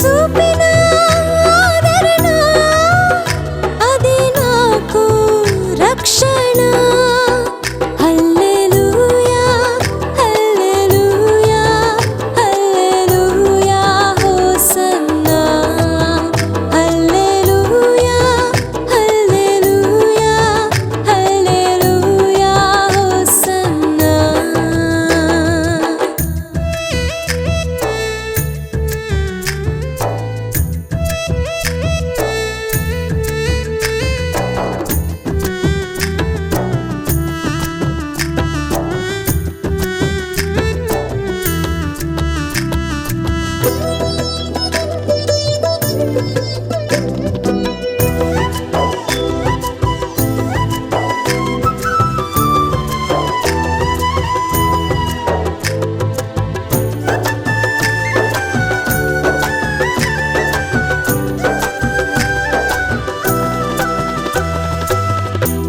చూపిన ఆదరణ అది నాకు రక్షణ. హల్లెలూయా హల్లెలూయా హల్లెలూయా హోసన్నా. హల్లెలూయా హల్లెలూయా హల్లెలూయా హోసన్నా.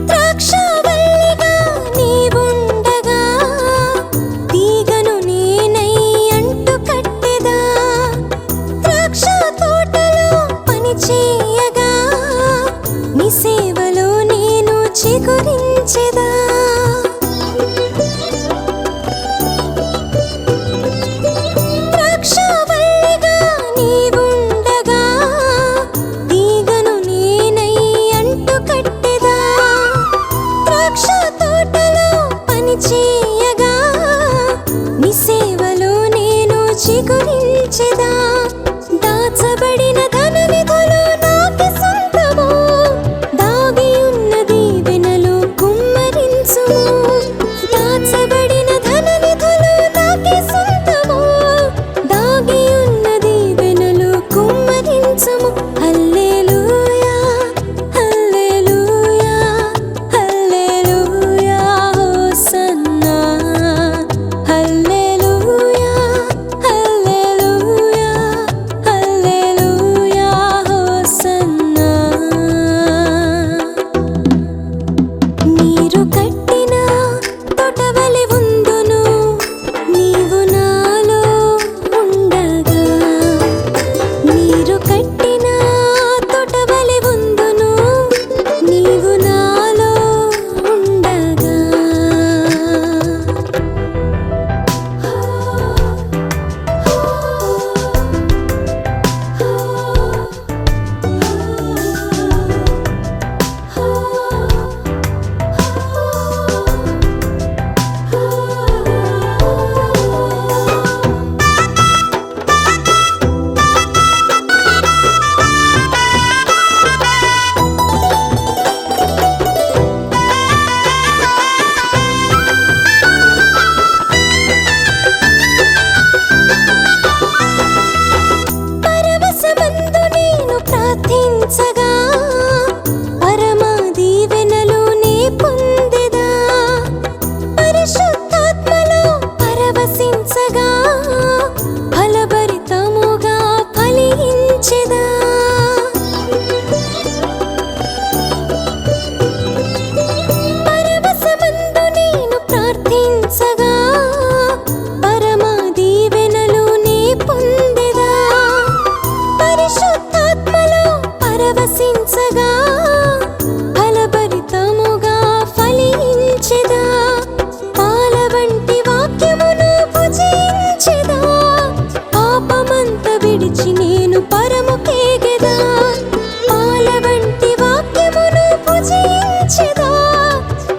ద్రాక్షవల్లిగా నీవుండగా తీగను నేనై అంటు కట్టెదా. ద్రాక్ష తోటలో పనిచేయగా నీ సేవలో నేను చిగురించెదా. ద్రాక్షవల్లిగా నీవుండగా తీగను నేనై అంటు కట్టెదా. ద్రాక్ష తోటలో పనిచేయగా నీ సేవలో నేను చిగురించెదా. దాచబడిన ధననిధులు నాకి సొంతము, దాగి ఉన్న దీవెనలు కుమ్మరించుము. దాచబడిన ధననిధులు నాకి సొంతము, దాగి ఉన్న దీవెనలు కుమ్మరించుము. హల్లెలూయా హల్లెలూయా హల్లెలూయా హోసన్నా. హల్లెలూయా హల్లెలూయా హల్లెలూయా హోసన్నా. నీరు కట్టిన తోటవలె ఉందును నీవు నాలో ఉండగా. నీరు కట్టిన తోటవలె ఉందును నీవు నాలో ఉండగా. పరవశమందు నేను ప్రార్థించగా పరమ దీవెనలు నే పొందెదా. పరిశుద్ధాత్మలో పరవశించగా ఫలభరితముగా ఫలించెదా. పరవశమందు నేను ప్రార్థించగా పరమ దీవెనలు నే పొందెదా. పరిశుద్ధాత్మలో పరవశించగా ఫలభరితముగా ఫలించెదా. పాల వంటి వాక్యమును భుజించెదా. పాపమంత విడిచి నేను పరముకేగెదా. పాల వంటి వాక్యమును భుజించెదా.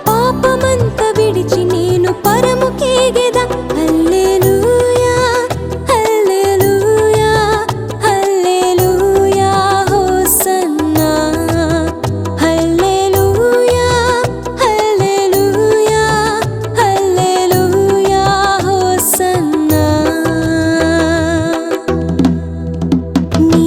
పాపమంత విడిచి నేను పరముకేగెదా. హల్లెలూయా హల్లెలూయా హల్లెలూయా హోసన్నా. హల్లెలూయా హల్లెలూయా హల్లెలూయా హోసన్నా. నీ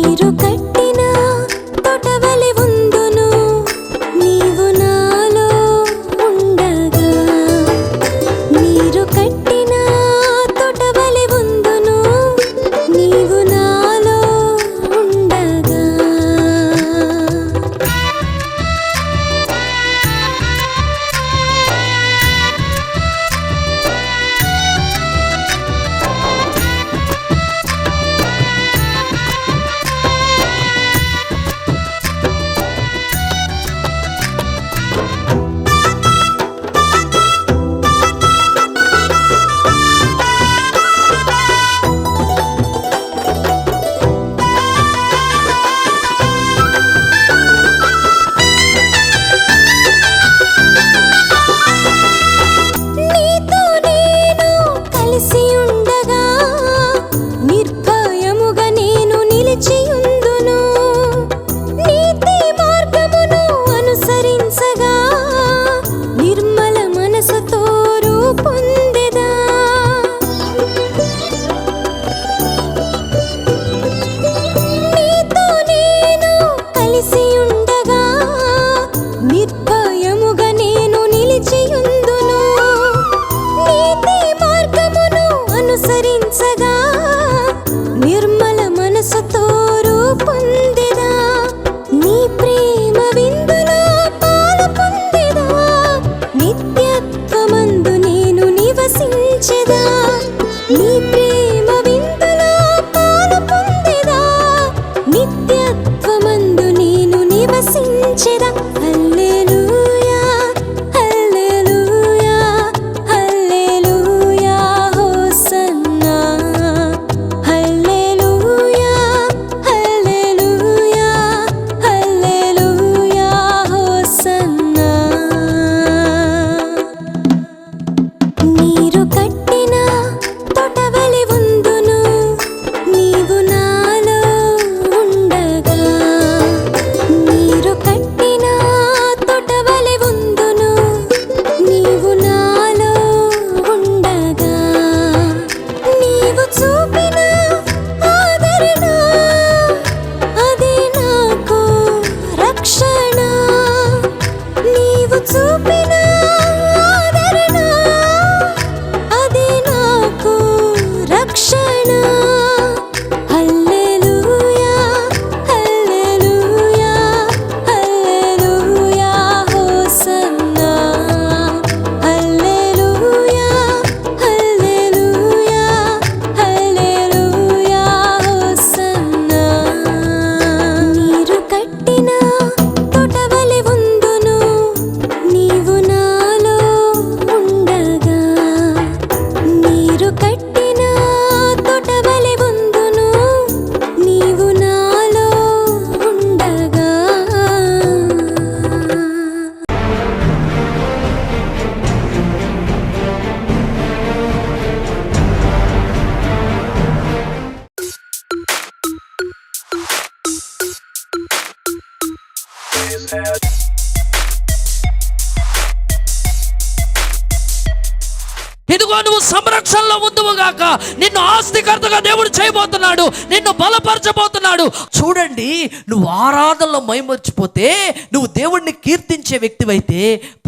ఇదిగో నువ్వు సంరక్షణలో ఉందువు గాక, నిన్ను ఆస్తికర్తగా దేవుడు చేయబోతున్నాడు, నిన్ను బలపరచబోతున్నాడు. చూడండి, నువ్వు ఆరాధనలో మైమర్చిపోతే, నువ్వు దేవుడిని కీర్తించే వ్యక్తివైతే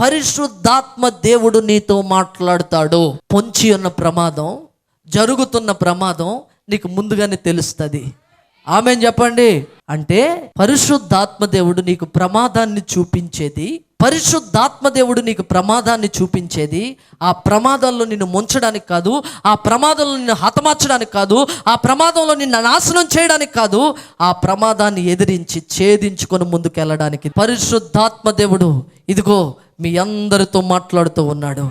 పరిశుద్ధాత్మ దేవుడు నీతో మాట్లాడతాడు. పొంచి ఉన్న ప్రమాదం, జరుగుతున్న ప్రమాదం నీకు ముందుగానే తెలుస్తుంది. ఆమేన్ చెప్పండి. అంటే పరిశుద్ధాత్మ దేవుడు నీకు ప్రమాదాన్ని చూపించేది, పరిశుద్ధాత్మ దేవుడు నీకు ప్రమాదాన్ని చూపించేది ఆ ప్రమాదంలో నిన్ను ముంచడానికి కాదు, ఆ ప్రమాదంలో నిన్ను హతమార్చడానికి కాదు, ఆ ప్రమాదంలో నిన్ను నాశనం చేయడానికి కాదు, ఆ ప్రమాదాన్ని ఎదిరించి ఛేదించుకొని ముందుకెళ్ళడానికి. పరిశుద్ధాత్మ దేవుడు ఇదిగో మీ అందరితో మాట్లాడుతూ ఉన్నాడు.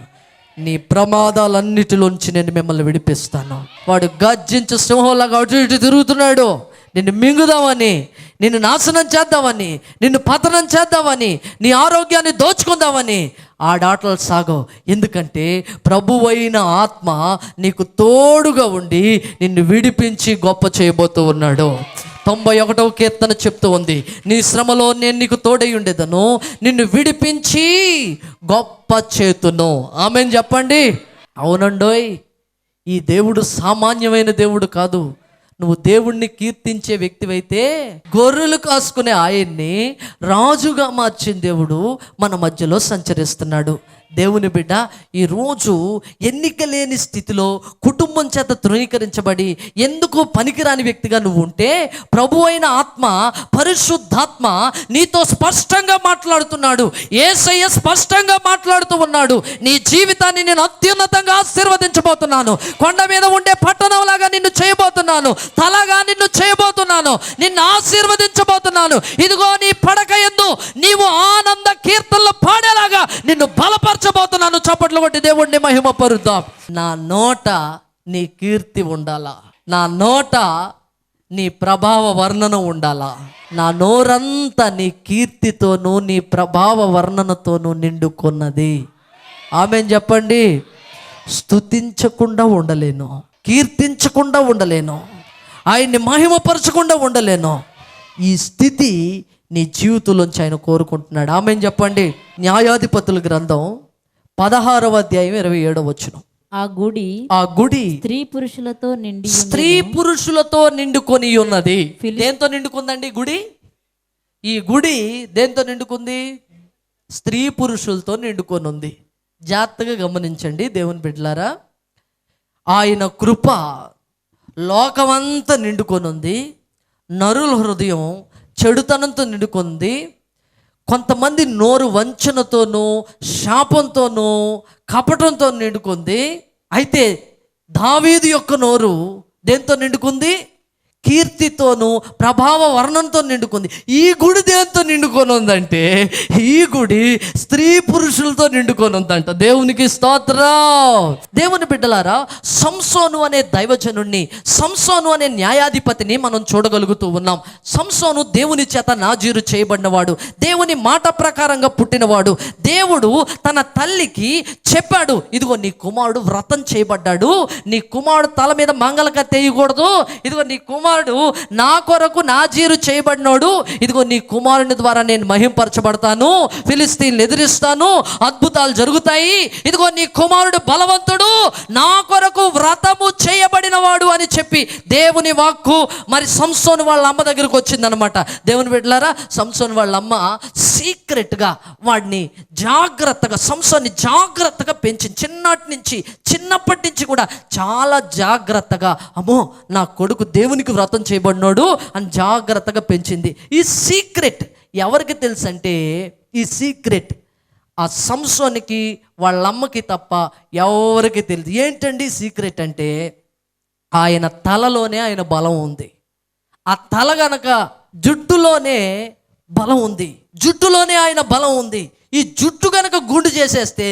నీ ప్రమాదాలన్నిటిలోంచి నేను మిమ్మల్ని విడిపిస్తాను. వాడు గర్జించే సింహంలాగా అటు ఇటు తిరుగుతున్నాడు, నిన్ను మింగుదామని, నిన్ను నాశనం చేద్దామని, నిన్ను పతనం చేద్దామని, నీ ఆరోగ్యాన్ని దోచుకుందామని ఆడాటలు సాగవు. ఎందుకంటే ప్రభువైన ఆత్మ నీకు తోడుగా ఉండి నిన్ను విడిపించి గొప్ప చేయబోతూ ఉన్నాడు. 91వ కీర్తన చెప్తూ ఉంది, నీ శ్రమలో నేను నీకు తోడై ఉండేదను, నిన్ను విడిపించి గొప్ప చేతును. ఆమేన్ చెప్పండి. అవునండోయ్, ఈ దేవుడు సామాన్యమైన దేవుడు కాదు. నువ్వు దేవుణ్ణి కీర్తించే వ్యక్తివైతే గొర్రెలు కాసుకునే ఆయన్ని రాజుగా మార్చిన దేవుడు మన మధ్యలో సంచరిస్తున్నాడు. దేవుని బిడ్డ, ఈరోజు ఎన్నిక లేని స్థితిలో కుటుంబం చేత తృణీకరించబడి ఎందుకు పనికిరాని వ్యక్తిగా నువ్వు ఉంటే, ప్రభు అయిన ఆత్మ, పరిశుద్ధాత్మ నీతో స్పష్టంగా మాట్లాడుతున్నాడు. యేసయ్య స్పష్టంగా మాట్లాడుతూ ఉన్నాడు. నీ జీవితాన్ని నేను అత్యున్నతంగా ఆశీర్వదించబోతున్నాను, కొండ మీద ఉండే పట్టణంలాగా నిన్ను చేయబోతున్నాను, తలగా నిన్ను చేయబోతున్నాను, నిన్ను ఆశీర్వదించబోతున్నాను. ఇదిగో నీ పడక యందు నీవు ఆనంద కీర్తనలు పాడేలాగా నిన్ను బలపరచబోతున్నాను. చప్పట్లు కొట్టి దేవుడిని మహిమపరుద్దాం. నా నోట నీ కీర్తి ఉండాలా, నా నోట నీ ప్రభావ వర్ణన ఉండాలా, నా నోరంతా నీ కీర్తితోనూ నీ ప్రభావ వర్ణనతోనూ నిండుకున్నది. ఆమేన్ చెప్పండి. స్తుతించకుండా ఉండలేను, కీర్తించకుండా ఉండలేను, ఆయన్ని మహిమపరచకుండా ఉండలేను. ఈ స్థితి నీ జీవితంలోంచి ఆయన కోరుకుంటున్నాడు. ఆమేన్ చెప్పండి. న్యాయాధిపతుల గ్రంథం 16వ అధ్యాయం 27వ వచనం. ఆ గుడి స్త్రీ పురుషులతో నిండుకొని ఉన్నది. దేంతో నిండుకుందండి గుడి? ఈ గుడి దేంతో నిండుకుంది? స్త్రీ పురుషులతో నిండుకొని ఉంది. జాగ్రత్తగా గమనించండి దేవుని బిడ్డలారా. ఆయన కృప లోకమంతా నిండుకొని ఉంది. నరుల హృదయం చెడుతనంతో నిండుకుంది. కొంతమంది నోరు వంచనతోనూ శాపంతోనూ కపటంతో నిండుకుంది. అయితే దావీదు యొక్క నోరు దేంతో నిండుకుంది? కీర్తితోనూ ప్రభావ వర్ణంతో నిండుకుంది. ఈ గుడి దేంతో నిండుకొని ఉందంటే, ఈ గుడి స్త్రీ పురుషులతో నిండుకొని ఉందంట. దేవునికి స్తోత్రం. దేవుని బిడ్డలారా, సంసోను అనే దైవజనుణ్ణి, సంసోను అనే న్యాయాధిపతిని మనం చూడగలుగుతూ ఉన్నాం. సంసోను దేవుని చేత నాజీరు చేయబడినవాడు, దేవుని మాట ప్రకారంగా పుట్టినవాడు. దేవుడు తన తల్లికి చెప్పాడు, ఇదిగో నీ కుమారుడు వ్రతం చేయబడ్డాడు, నీ కుమారుడు తల మీద మంగళక తెయ్యకూడదు, ఇదిగో నీ కుమారుడు నా కొరకు నాజీరు చేయబడినోడు, ఇదిగో నీ కుమారుని ద్వారా నేను మహింపరచబడతాను, ఫిలిస్తీన్లు ఎదిరిస్తాను, అద్భుతాలు జరుగుతాయి, ఇదిగో నీ కుమారుడు బలవంతుడు, నా కొరకు వ్రతము చేయబడినవాడు అని చెప్పి దేవుని వాక్కు మరి సంసోను వాళ్ళ అమ్మ దగ్గరకు వచ్చిందనమాట. దేవుని బిడ్డలారా, సంసోను వాళ్ళ అమ్మ సీక్రెట్గా వాడిని జాగ్రత్తగా, సంసోన్ని జాగ్రత్తగా పెంచింది. చిన్నప్పటి నుంచి కూడా చాలా జాగ్రత్తగా, అమ్మో నా కొడుకు దేవునికి వ్రతం చేయబడినోడు అని జాగ్రత్తగా పెంచింది. ఈ సీక్రెట్ ఎవరికి తెలుసు అంటే, ఈ సీక్రెట్ ఆ సంసోనికి వాళ్ళ అమ్మకి తప్ప ఎవరికి తెలియదు. ఏంటండి సీక్రెట్ అంటే, ఆయన తలలోనే ఆయన బలం ఉంది. ఆ తల గనక జుట్టులోనే బలం ఉంది, జుట్టులోనే ఆయన బలం ఉంది. ఈ జుట్టు గనక గుండు చేసేస్తే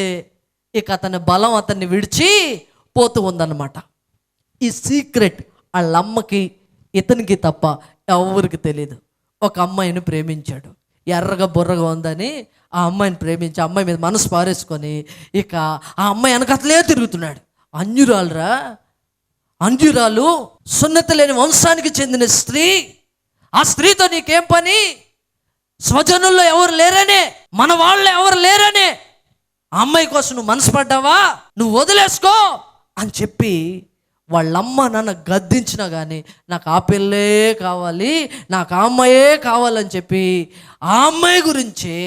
ఇక అతని బలం అతన్ని విడిచి పోతూ ఉందన్నమాట. ఈ సీక్రెట్ వాళ్ళ అమ్మకి ఇతనికి తప్ప ఎవరికి తెలియదు. ఒక అమ్మాయిని ప్రేమించాడు, ఎర్రగా బుర్రగా ఉందని ఆ అమ్మాయిని ప్రేమించి అమ్మాయి మీద మనసు పారేసుకొని ఇక ఆ అమ్మాయి వెనకట్లే తిరుగుతున్నాడు. స్వజనుల్లో ఎవరు లేరనే, మన వాళ్ళు ఎవరు లేరనే ఆ అమ్మాయి కోసం నువ్వు మనసు పడ్డావా, నువ్వు వదిలేసుకో అని చెప్పి వాళ్ళమ్మ నాన్న గద్దించినా కానీ నాకు ఆ పిల్లే కావాలి, నాకు ఆ అమ్మాయే కావాలని చెప్పి ఆ అమ్మాయి గురించే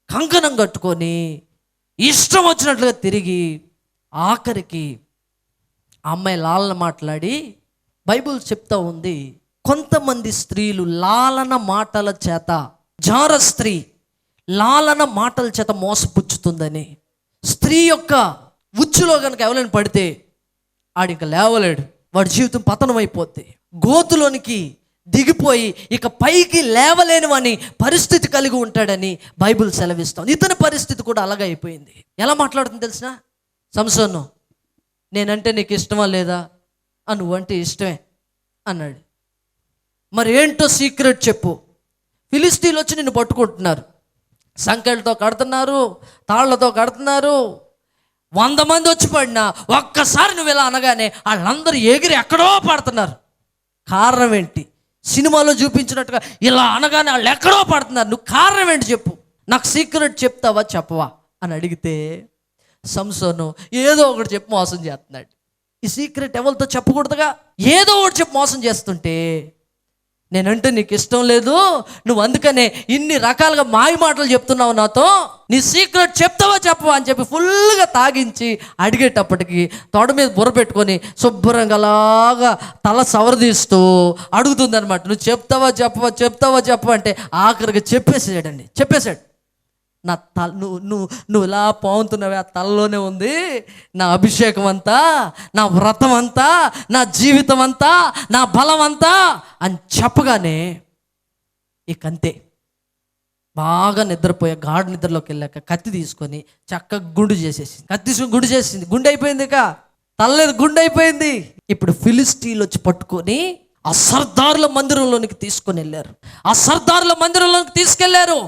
కంకణం కట్టుకొని ఇష్టం వచ్చినట్లుగా తిరిగి ఆఖరికి ఆ అమ్మాయి లాలన మాట్లాడి, బైబిల్ చెప్తా ఉంది కొంతమంది స్త్రీలు లాలన మాటల చేత, జార స్త్రీ లాలన మాటల చేత మోసపుచ్చుతుందని. స్త్రీ యొక్క ఉచ్చులో కనుక ఎవరైనా పడితే ఆడిక లేవలేడు, వాడి జీవితం పతనం అయిపోద్ది, గోతులోనికి దిగిపోయి ఇక పైకి లేవలేనివని పరిస్థితి కలిగి ఉంటాడని బైబిల్ సెలవిస్తాం. ఇతని పరిస్థితి కూడా అలాగే అయిపోయింది. ఎలా మాట్లాడుతుంది తెలిసిన, సంసోను నేనంటే నీకు ఇష్టమా లేదా, నువ్వంటే ఇష్టమే అన్నాడు. మరి ఏంటో సీక్రెట్ చెప్పు. ఫిలిస్తీన్లు వచ్చి నిన్ను పట్టుకుంటున్నారు, సంకెళ్ళతో కడుతున్నారు, తాళ్లతో కడుతున్నారు, 100 మంది వచ్చి పడినా ఒక్కసారి నువ్వు ఇలా అనగానే వాళ్ళందరూ ఎగిరి ఎక్కడో పడుతున్నారు. కారణం ఏంటి? సినిమాలో చూపించినట్టుగా ఇలా అనగానే వాళ్ళు ఎక్కడో పడుతున్నారు, నువ్వు కారణం ఏంటి చెప్పు, నాకు సీక్రెట్ చెప్తావా చెప్పవా అని అడిగితే సంసోను ఏదో ఒకటి చెప్పి మోసం చేస్తున్నాడు. ఈ సీక్రెట్ ఎవరితో చెప్పకూడదుగా, ఏదో ఒకటి చెప్పి మోసం చేస్తుంటే నేనంటే నీకు ఇష్టం లేదు, నువ్వు అందుకనే ఇన్ని రకాలుగా మాయ మాటలు చెప్తున్నావు నాతో, నీ సీక్రెట్ చెప్తావా చెప్పవా అని చెప్పి ఫుల్గా తాగించి అడిగేటప్పటికి తొడ మీద బుర్ర పెట్టుకొని శుభ్రంగా అలాగా తల సవరదీస్తూ అడుగుతుంది అనమాట. నువ్వు చెప్తావా చెప్పవా, చెప్తావా చెప్పవా అంటే ఆఖరికి చెప్పేశాడు. నా తల నువ్వు ఇలా పావుతున్నావే, ఆ తలలోనే ఉంది నా అభిషేకం అంతా, నా వ్రతం అంతా, నా జీవితం అంతా, నా బలం అంతా అని చెప్పగానే ఇకంతే బాగా నిద్రపోయా. గాఢ నిద్రలోకి వెళ్ళాక కత్తి తీసుకొని చక్కగా గుండు చేసేసింది. కత్తి తీసుకొని గుండు చేసింది, గుండె అయిపోయింది, ఇక తలలేదు, గుండె అయిపోయింది. ఇప్పుడు ఫిలిస్తీన్లు వచ్చి పట్టుకొని ఆ సర్దారుల మందిరంలోనికి తీసుకొని వెళ్ళారు. ఆ సర్దారుల మందిరంలోనికి తీసుకెళ్లారు,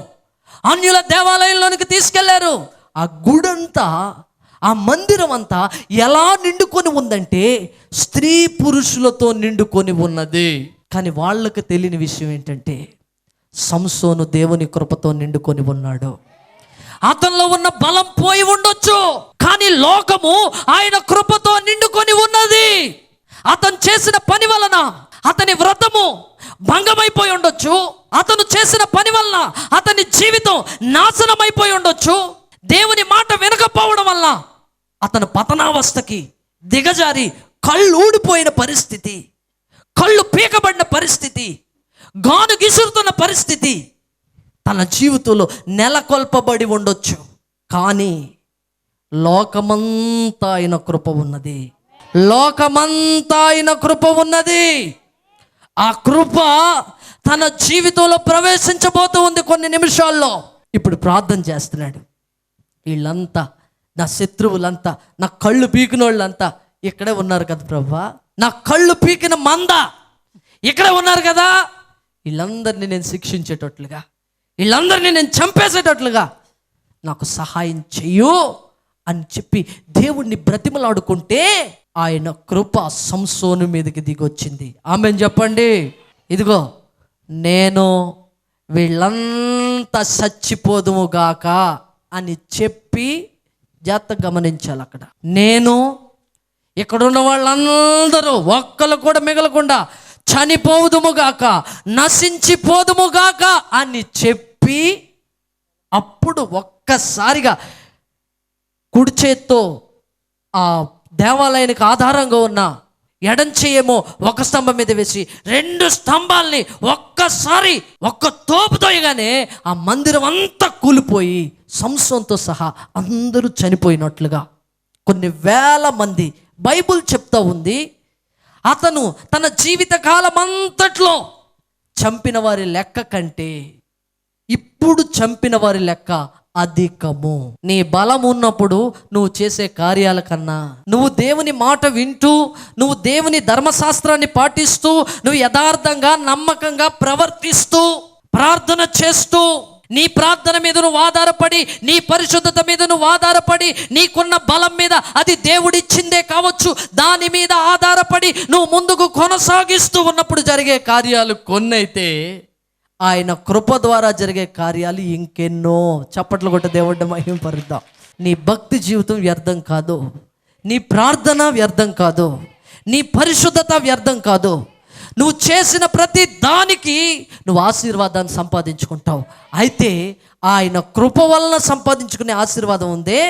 అన్యుల దేవాలయంలోనికి తీసుకెళ్లారు. ఆ గుడంతా, ఆ మందిరం అంతా ఎలా నిండుకొని ఉందంటే స్త్రీ పురుషులతో నిండుకొని ఉన్నది. కానీ వాళ్ళకి తెలియని విషయం ఏంటంటే సంసోను దేవుని కృపతో నిండుకొని ఉన్నాడు. అతనిలో ఉన్న బలం పోయి ఉండొచ్చు, కానీ లోకము ఆయన కృపతో నిండుకొని ఉన్నది. అతను చేసిన పని వలన అతని వ్రతము భంగమైపోయి ఉండొచ్చు, అతను చేసిన పని వలన అతని జీవితం నాశనం అయిపోయి ఉండొచ్చు, దేవుని మాట వినకపోవడం వల్ల అతను పతనావస్థకి దిగజారి కళ్ళు ఊడిపోయిన పరిస్థితి, కళ్ళు పీకబడిన పరిస్థితి, గాను గిసురుతున్న పరిస్థితి తన జీవితంలో నెలకొల్పబడి ఉండొచ్చు. కానీ లోకమంతా ఆయన కృప ఉన్నది, లోకమంతా ఆయన కృప ఉన్నది. ఆ కృప తన జీవితంలో ప్రవేశించబోతూ ఉంది కొన్ని నిమిషాల్లో. ఇప్పుడు ప్రార్థన చేస్తున్నాడు, వీళ్ళంతా నా శత్రువులంతా, నా కళ్ళు పీకిన వాళ్ళంతా ఇక్కడే ఉన్నారు కదా ప్రభువా, నా కళ్ళు పీకిన మంద ఇక్కడే ఉన్నారు కదా, వీళ్ళందరినీ నేను శిక్షించేటట్లుగా, వీళ్ళందరినీ నేను చంపేసేటట్లుగా నాకు సహాయం చెయ్యు అని చెప్పి దేవుణ్ణి బ్రతిమలాడుకుంటే ఆయన కృప సంసోను మీదకి దిగొచ్చింది. ఆమెన్ చెప్పండి. ఇదిగో నేను వీళ్ళంతా చచ్చిపోదుముగాక అని చెప్పి జాగ్రత్తగా గమనించాలి. అక్కడ నేను ఇక్కడున్న వాళ్ళందరూ ఒక్కరు కూడా మిగలకుండా చనిపోదుముగాక, నశించిపోదుముగాక అని చెప్పి అప్పుడు ఒక్కసారిగా కుడి చేత్తో ఆ దేవాలయానికి ఆధారంగా ఉన్న ఎడం చెయ్యేమో ఒక స్తంభం మీద వేసి 2 స్తంభాలని ఒక్కసారి ఒక్క తోపుతోయగానే ఆ మందిరం అంతా కూలిపోయి సంసోనుతో సహా అందరూ చనిపోయినట్లుగా కొన్ని వేల మంది బైబుల్ చెప్తా ఉంది. అతను తన జీవిత కాలం అంతట్లో చంపిన వారి లెక్క కంటే ఇప్పుడు చంపిన వారి లెక్క అధికము. నీ బలం ఉన్నప్పుడు నువ్వు చేసే కార్యాల కన్నా, నువ్వు దేవుని మాట వింటూ, నువ్వు దేవుని ధర్మశాస్త్రాన్ని పాటిస్తూ, నువ్వు యథార్థంగా నమ్మకంగా ప్రవర్తిస్తూ, ప్రార్థన చేస్తూ, నీ ప్రార్థన మీద నువ్వు ఆధారపడి, నీ పరిశుద్ధత మీద నువ్వు ఆధారపడి, నీకున్న బలం మీద, అది దేవుడిచ్చిందే కావచ్చు, దాని మీద ఆధారపడి నువ్వు ముందుకు కొనసాగిస్తూ ఉన్నప్పుడు జరిగే కార్యాలు కొన్నైతే ఆయన కృప ద్వారా జరిగే కార్యాలు ఇంకెన్నో. చప్పట్లు కొట్ట దేవుడి మహిమపరుద్దాం. నీ భక్తి జీవితం వ్యర్థం కాదు, నీ ప్రార్థన వ్యర్థం కాదు, నీ పరిశుద్ధత వ్యర్థం కాదు. నువ్వు చేసిన ప్రతి దానికి నువ్వు ఆశీర్వాదాన్ని సంపాదించుకుంటావు. అయితే ఆయన కృప వలన సంపాదించుకునే ఆశీర్వాదం ఉందే,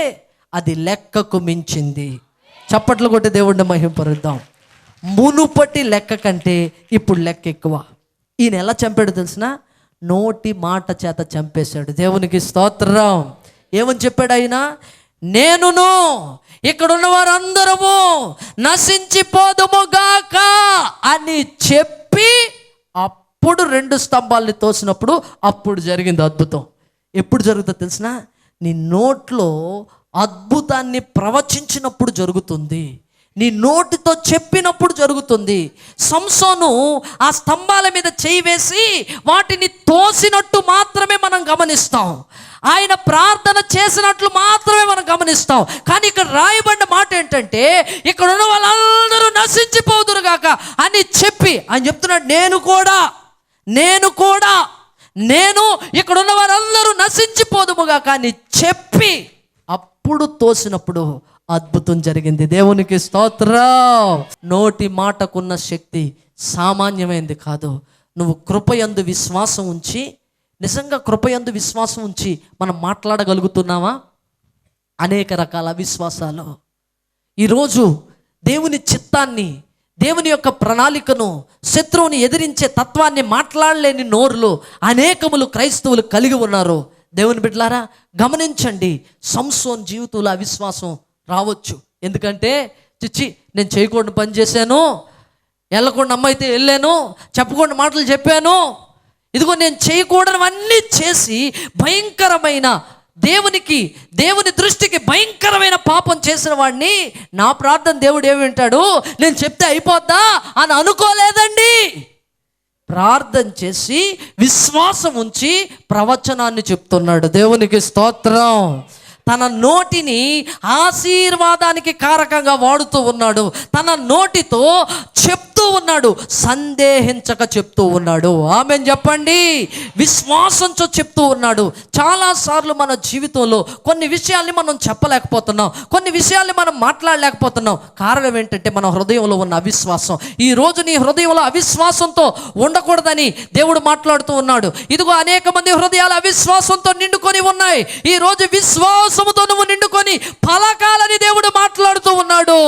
అది లెక్కకు మించింది. చప్పట్లు కొట్టి దేవుడిని మహిమపరుద్దాం. మునుపటి లెక్క కంటే ఇప్పుడు లెక్క ఎక్కువ. ఈయన ఎలా చంపాడు తెలిసిన? నోటి మాట చేత చంపేశాడు. దేవునికి స్తోత్రం. ఏమని చెప్పాడు ఆయన? నేనును ఇక్కడున్న వారందరము నశించిపోదుముగాక అని చెప్పి అప్పుడు 2 స్తంభాలని తోసినప్పుడు అప్పుడు జరిగింది అద్భుతం. ఎప్పుడు జరుగుతుందో తెలిసిన? నీ నోట్లో అద్భుతాన్ని ప్రవచించినప్పుడు జరుగుతుంది, నీ నోటితో చెప్పినప్పుడు జరుగుతుంది. సంసోను ఆ స్తంభాల మీద చేయి వేసి వాటిని తోసినట్టు మాత్రమే మనం గమనిస్తాం, ఆయన ప్రార్థన చేసినట్లు మాత్రమే మనం గమనిస్తాం. కానీ ఇక్కడ రాయబడిన మాట ఏంటంటే, ఇక్కడ ఉన్న వాళ్ళందరూ నశించిపోదురుగాక అని చెప్పి ఆయన చెప్తున్నాడు, నేను ఇక్కడ ఉన్న వారందరూ నశించిపోదుముగాక అని చెప్పి అప్పుడు తోసినప్పుడు అద్భుతం జరిగింది. దేవునికి స్తోత్రం. నోటి మాటకున్న శక్తి సామాన్యమైనది కాదు. నువ్వు కృపయందు విశ్వాసం ఉంచి, నిజంగా కృపయందు విశ్వాసం ఉంచి మనం మాట్లాడగలుగుతున్నావా? అనేక రకాల విశ్వాసాలు. ఈరోజు దేవుని చిత్తాన్ని, దేవుని యొక్క ప్రణాళికను, శత్రువుని ఎదిరించే తత్వాన్ని మాట్లాడలేని నోరులు అనేకములు క్రైస్తవులు కలిగి ఉన్నారు. దేవుని బిడ్డలారా గమనించండి, సంసోన్ జీవితంలో అవిశ్వాసం రావచ్చు. ఎందుకంటే చిచ్చి నేను చేయకూడని పని చేశాను, వెళ్ళకుండా అమ్మైతే వెళ్ళాను, చెప్పకుండా మాటలు చెప్పాను, ఇదిగో నేను చేయకూడనివన్నీ చేసి భయంకరమైన దేవుని దృష్టికి భయంకరమైన పాపం చేసిన వాడిని నా ప్రార్థన దేవుడు ఏమి వింటాడు, నేను చెప్తే అయిపోద్దా అని అనుకోలేదండి. ప్రార్థన చేసి విశ్వాసం ఉంచి ప్రవచనాన్ని చెప్తున్నాడు. దేవునికి స్తోత్రం. తన నోటిని ఆశీర్వాదానికి కారకంగా వాడుతూ ఉన్నాడు. తన నోటితో చెప్తూ ఉన్నాడు, సందేహించక చెప్తూ ఉన్నాడు. ఆమేన్ చెప్పండి. విశ్వాసంతో చెప్తూ ఉన్నాడు. చాలాసార్లు మన జీవితంలో కొన్ని విషయాల్ని మనం చెప్పలేకపోతున్నాం, కొన్ని విషయాల్ని మనం మాట్లాడలేకపోతున్నాం. కారణం ఏంటంటే మన హృదయంలో ఉన్న అవిశ్వాసం. ఈరోజు నీ హృదయంలో అవిశ్వాసంతో ఉండకూడదని దేవుడు మాట్లాడుతూ ఉన్నాడు. ఇదిగో అనేక మంది హృదయాలు అవిశ్వాసంతో నిండుకొని ఉన్నాయి. ఈరోజు విశ్వాసముతో నువ్వు నిండుకొని పలకాలని దేవుడు మాట్లాడుతూ ఉన్నాడు.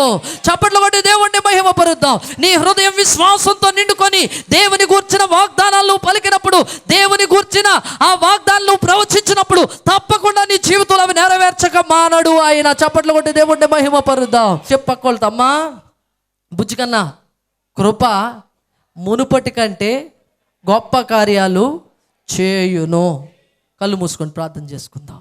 చప్పట్లు కొట్టి దేవుణ్ణి మహిమపరుద్దాం. నీ హృదయం విశ్వాసంతో నిండుకొని దేవుని గూర్చిన వాగ్దానాలు పలికినప్పుడు, దేవుని గూర్చిన ఆ వాగ్దానాలు ప్రవచించినప్పుడు తప్పకుండా నీ జీవితంలో అవి నెరవేర్చక మానడు ఆయన. చప్పట్లు కొట్టి దేవుణ్ణి మహిమపరుద్దాం. చెప్పక్కోళ్తమ్మా బుజ్జి కన్నా, కృప మునుపటి కంటే గొప్ప కార్యాలు చేయును. కళ్ళు మూసుకొని ప్రార్థన చేసుకుందాం.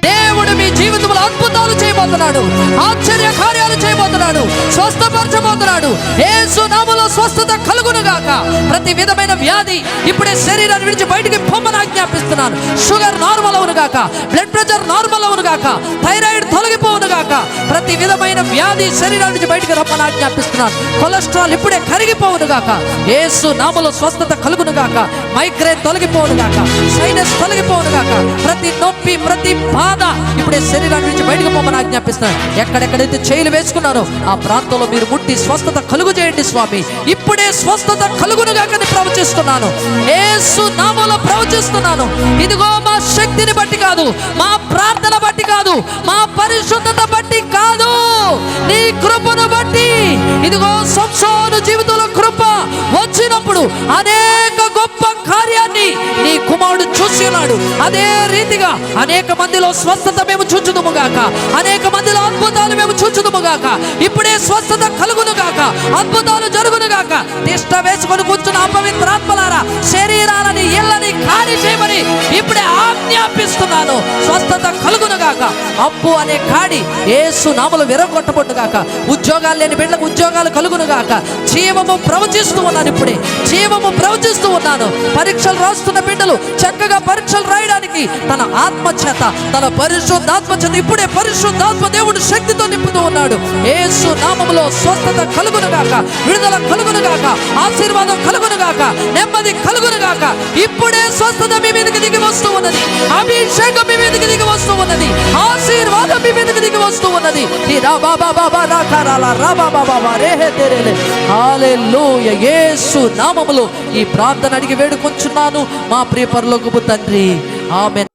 దేవుడు మీ జీవితంలో అద్భుతాలు చేయబోతున్నాడు, ఆశ్చర్య కార్యాలు చేయబోతున్నాడు, స్వస్థపరచబోతున్నాడు. యేసు నామములో స్వస్థత కలుగును గాక. ప్రతి విధమైన వ్యాధి ఇప్పుడే శరీరాన్ని విడిచి బయటికి పొమ్మని ఆజ్ఞాపిస్తున్నాను. షుగర్ నార్మల్ అవును గాక, బ్లడ్ ప్రెషర్ నార్మల్ అవును గాక, థైరాయిడ్ తొలగిపోవును గాక. ప్రతి విధమైన వ్యాధి శరీరాన్ని నుంచి బయటికి రమ్మని ఆజ్ఞాపిస్తున్నాను. కొలెస్ట్రాల్ ఇప్పుడే కరిగిపోవును గాక. యేసు నామములో స్వస్థత కలుగును గాక. మైగ్రేన్ తొలగిపోవును గాక, సైనస్ తొలగిపోవును గాక. ప్రతి నొప్పి, ప్రతి బాధ ఇప్పుడే శరీరాన్ని నుంచి బయటకు పోమని ఆజ్ఞాపిస్తున్నాను. ఎక్కడెక్కడైతే చేయిలు వేసుకున్నారో ఆ ప్రాంతంలో మీరు ముట్టి స్వస్థత కలుగు చేయండి స్వామి. ఇప్పుడే స్వస్థత కలుగును గాక అని ప్రవచిస్తున్నాను. యేసు నామములో ప్రవచిస్తున్నాను. ఇదిగో మా శక్తిని బట్టి కాదు, మా ప్రార్థన బట్టి కాదు, మా పరిశుద్ధత బట్టి కాదు, నీ కృపను బట్టి. ఇదిగో సంసోను జీవితంలో కృప వచ్చినప్పుడు అనేక గొప్ప కార్యాన్ని నీ కుమారుడు చూసి ఉన్నాడు. అదే రీతిగా అనేక మందిలో స్వస్థత మేము చూచుదుముగాక, అనేక మందిలో అద్భుతాలు మేము చూచుదుముగాక. ఇప్పుడే స్వస్థత కలుగునుగాక, అద్భుతాలు జరుగునుగాక. తిష్ట వేసుకొని కూర్చున్న అపవిత్రాత్మలారా, శరీరాలని ఇళ్ళని ఖాళీ చేయమని ఇప్పుడే ఆజ్ఞాపిస్తున్నాను. స్వస్థత కలుగునుగాక. అప్పు అనే కాడి యేసు నామములో విరగొట్టబడుగాక. ఉద్యోగాలు లేని బిడ్డలకు ఉద్యోగాలు కలుగునుగాక. జీవము ప్రవచిస్తూ ఉన్నాను. ఇప్పుడే జీవము ప్రవచిస్తూ ఉన్నాను. పరీక్షలు రాస్తున్న బిడ్డలు చక్కగా పరీక్షలు రాయడానికి తన ఆత్మ చేత, తన పరిశుద్ధాత్మ చేత ఇప్పుడే పరిశుద్ధాత్మ దేవుడు శక్తితో నింపుతూ ఉన్నాడు. యేసు నామములో స్వస్థత కలుగును గాక, విడుదల కలుగును గాక, ఆశీర్వాదం కలుగును గాక, నెమ్మది కలుగును గాక. ఇప్పుడే స్వస్థత మీ మీదకి దిగి వస్తూ ఉన్నది, అభిషేకం మీ మీదకి దిగి వస్తూ ఉన్నది, ఆశీర్వాదం మీ మీదకి దిగి వస్తూ ఉన్నది. ఈ హల్లెలూయా. యేసు నామములో ఈ ప్రార్థన అడిగి వేడుకొంచున్నాను మా ప్రియ పరలోకపు తండ్రి, ఆమేన్.